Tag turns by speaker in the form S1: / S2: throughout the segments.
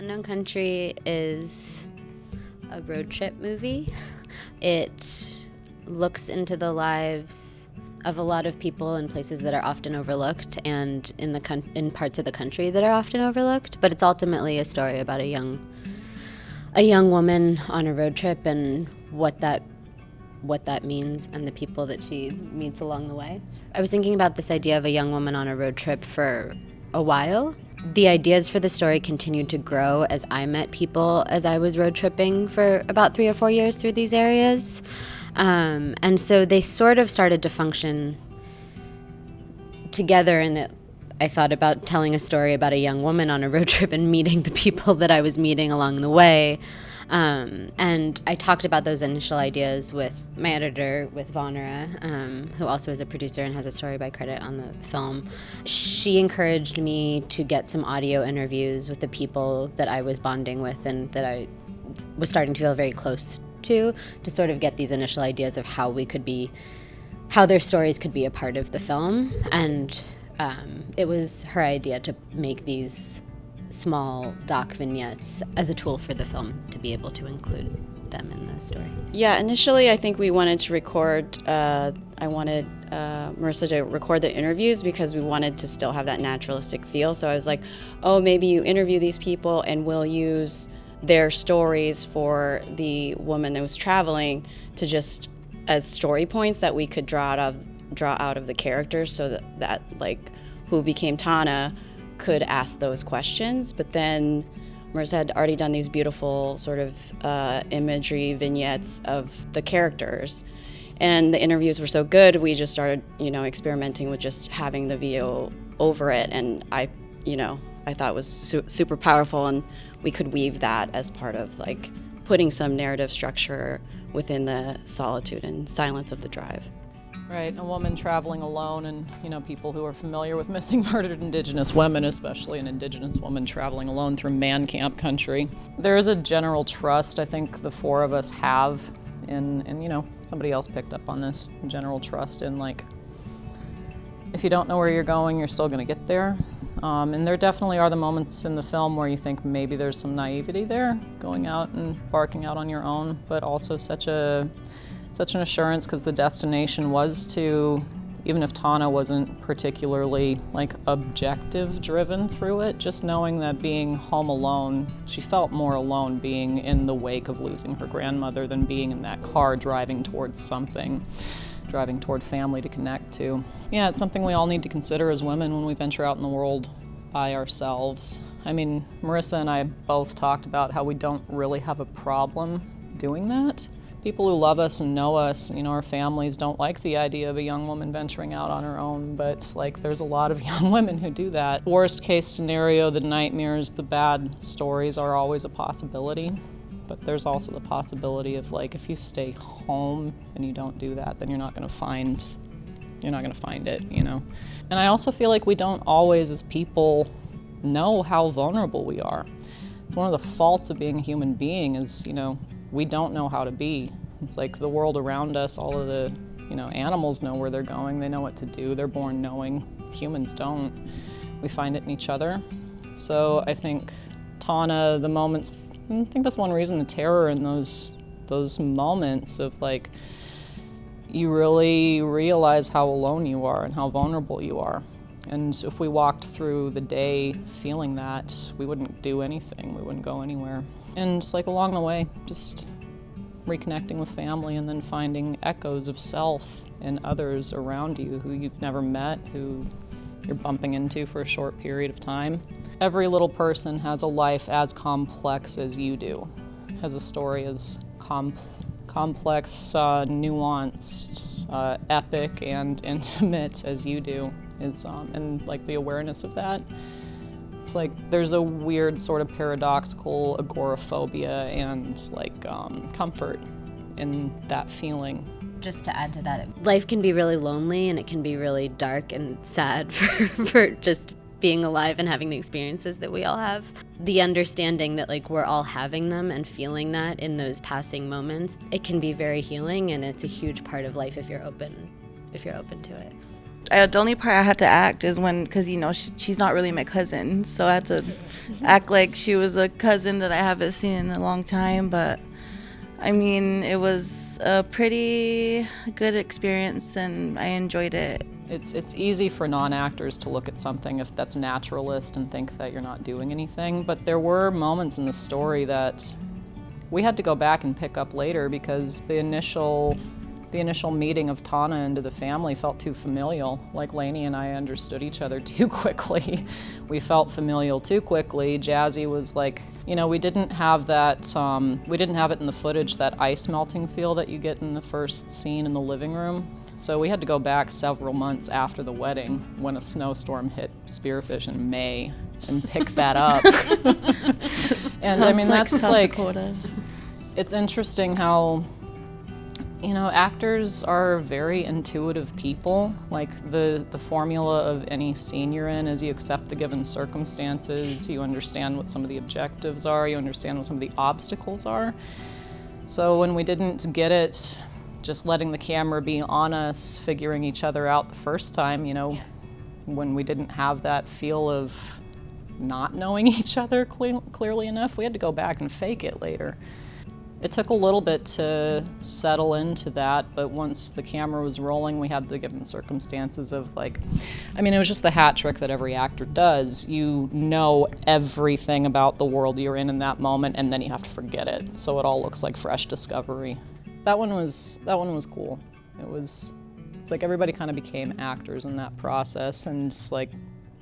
S1: Unknown Country is a road trip movie. It looks into the lives of a lot of people in places that are often overlooked and in parts of the country that are often overlooked. But it's ultimately a story about a young woman on a road trip and what that means and the people that she meets along the way. I was thinking about this idea of a young woman on a road trip for a while. The ideas for the story continued to grow as I met people as I was road tripping for about 3 or 4 years through these areas. And so they sort of started to function together in that I thought about telling a story about a young woman on a road trip and meeting the people that I was meeting along the way. And I talked about those initial ideas with my editor, with Vanara, who also is a producer and has a story by credit on the film. She encouraged me to get some audio interviews with the people that I was bonding with and that I was starting to feel very close to sort of get these initial ideas of how their stories could be a part of the film. And it was her idea to make these small doc vignettes as a tool for the film to be able to include them in the story.
S2: Yeah, initially I think we wanted to record, I wanted Morrisa to record the interviews because we wanted to still have that naturalistic feel. So I was like, oh, maybe you interview these people and we'll use their stories for the woman who was traveling to just as story points that we could draw out of the characters so that like who became Tana could ask those questions. But then Morrisa had already done these beautiful sort of imagery vignettes of the characters. And the interviews were so good, we just started, experimenting with just having the VO over it. And I thought it was super powerful, and we could weave that as part of like putting some narrative structure within the solitude and silence of the drive.
S3: Right, a woman traveling alone, and people who are familiar with missing murdered Indigenous women, especially an Indigenous woman traveling alone through man camp country. There is a general trust I think the four of us have in somebody else picked up on this, general trust in like, if you don't know where you're going, you're still going to get there. And there definitely are the moments in the film where you think maybe there's some naivety there, going out and barking out on your own, but also such an assurance because the destination was to, even if Tana wasn't particularly like objective driven through it, just knowing that being home alone, she felt more alone being in the wake of losing her grandmother than being in that car driving towards something, driving toward family to connect to. Yeah, it's something we all need to consider as women when we venture out in the world by ourselves. I mean, Morrisa and I both talked about how we don't really have a problem doing that. People who love us and know us, our families don't like the idea of a young woman venturing out on her own, but like there's a lot of young women who do that. Worst case scenario, the nightmares, the bad stories are always a possibility, but there's also the possibility of like if you stay home and you don't do that, then you're not going to find it, And I also feel like we don't always as people know how vulnerable we are. It's one of the faults of being a human being is, we don't know how to be. It's like the world around us, all of the, animals know where they're going, they know what to do, they're born knowing. Humans don't. We find it in each other. So I think Tana, the moments, I think that's one reason the terror in those moments of like, you really realize how alone you are and how vulnerable you are. And if we walked through the day feeling that, we wouldn't do anything, we wouldn't go anywhere. And like along the way, just reconnecting with family and then finding echoes of self in others around you who you've never met, who you're bumping into for a short period of time. Every little person has a life as complex as you do, has a story as complex, nuanced, epic, and intimate as you do. And like the awareness of that. It's like there's a weird sort of paradoxical agoraphobia and like comfort in that feeling.
S1: Just to add to that, life can be really lonely and it can be really dark and sad for just being alive and having the experiences that we all have. The understanding that like we're all having them and feeling that in those passing moments, it can be very healing, and it's a huge part of life if you're open to it.
S4: The only part I had to act is when, because, you know, she's not really my cousin. So I had to act like she was a cousin that I haven't seen in a long time. But, I mean, it was a pretty good experience, and I enjoyed it.
S3: It's easy for non-actors to look at something if that's naturalist and think that you're not doing anything. But there were moments in the story that we had to go back and pick up later because the initial meeting of Tana into the family felt too familial. Like Lainey and I understood each other too quickly. We felt familial too quickly. Jazzy was like, you know, we didn't have that, we didn't have it in the footage, that ice melting feel that you get in the first scene in the living room. So we had to go back several months after the wedding when a snowstorm hit Spearfish in May and pick that up. And I mean, that's like, it's interesting how, you know, actors are very intuitive people. Like the formula of any scene you're in is you accept the given circumstances, you understand what some of the objectives are, you understand what some of the obstacles are. So when we didn't get it, just letting the camera be on us, figuring each other out the first time, you know, when we didn't have that feel of not knowing each other clearly enough, we had to go back and fake it later. It took a little bit to settle into that, but once the camera was rolling, we had the given circumstances of, like, I mean, it was just the hat trick that every actor does. You know everything about the world you're in that moment, and then you have to forget it, so it all looks like fresh discovery. That one was cool. It's like everybody kind of became actors in that process, and it's like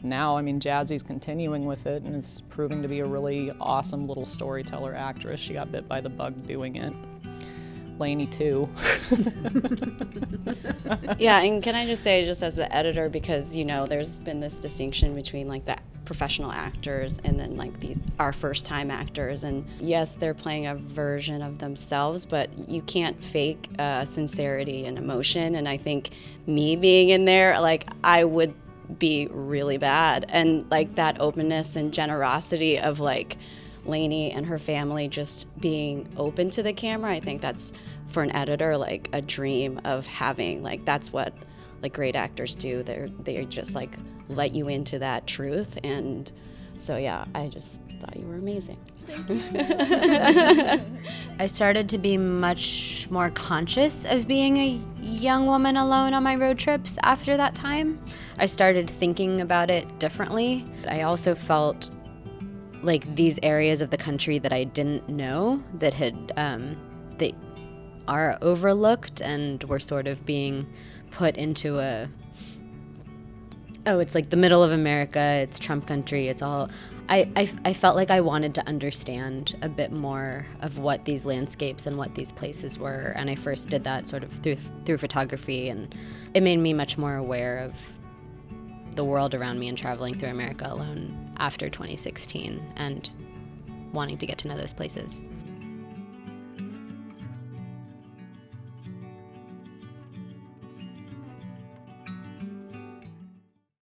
S3: now, I mean, Jazzy's continuing with it and is proving to be a really awesome little storyteller actress. She got bit by the bug doing it. Lainey too.
S2: Yeah, and can I just say, just as the editor, because, you know, there's been this distinction between like the professional actors and then like our first time actors, and yes, they're playing a version of themselves, but you can't fake sincerity and emotion. And I think me being in there, like, I would be really bad, and like that openness and generosity of like Lainey and her family just being open to the camera, I think that's, for an editor, like a dream of having, like, that's what like great actors do. They just like let you into that truth. And so yeah, I just thought you were amazing.
S1: I started to be much more conscious of being a young woman alone on my road trips after that time. I started thinking about it differently. I also felt like these areas of the country that I didn't know that they are overlooked and were sort of being put into it's like the middle of America, it's Trump country, it's all... I felt like I wanted to understand a bit more of what these landscapes and what these places were, and I first did that sort of through photography, and it made me much more aware of the world around me and traveling through America alone after 2016 and wanting to get to know those places.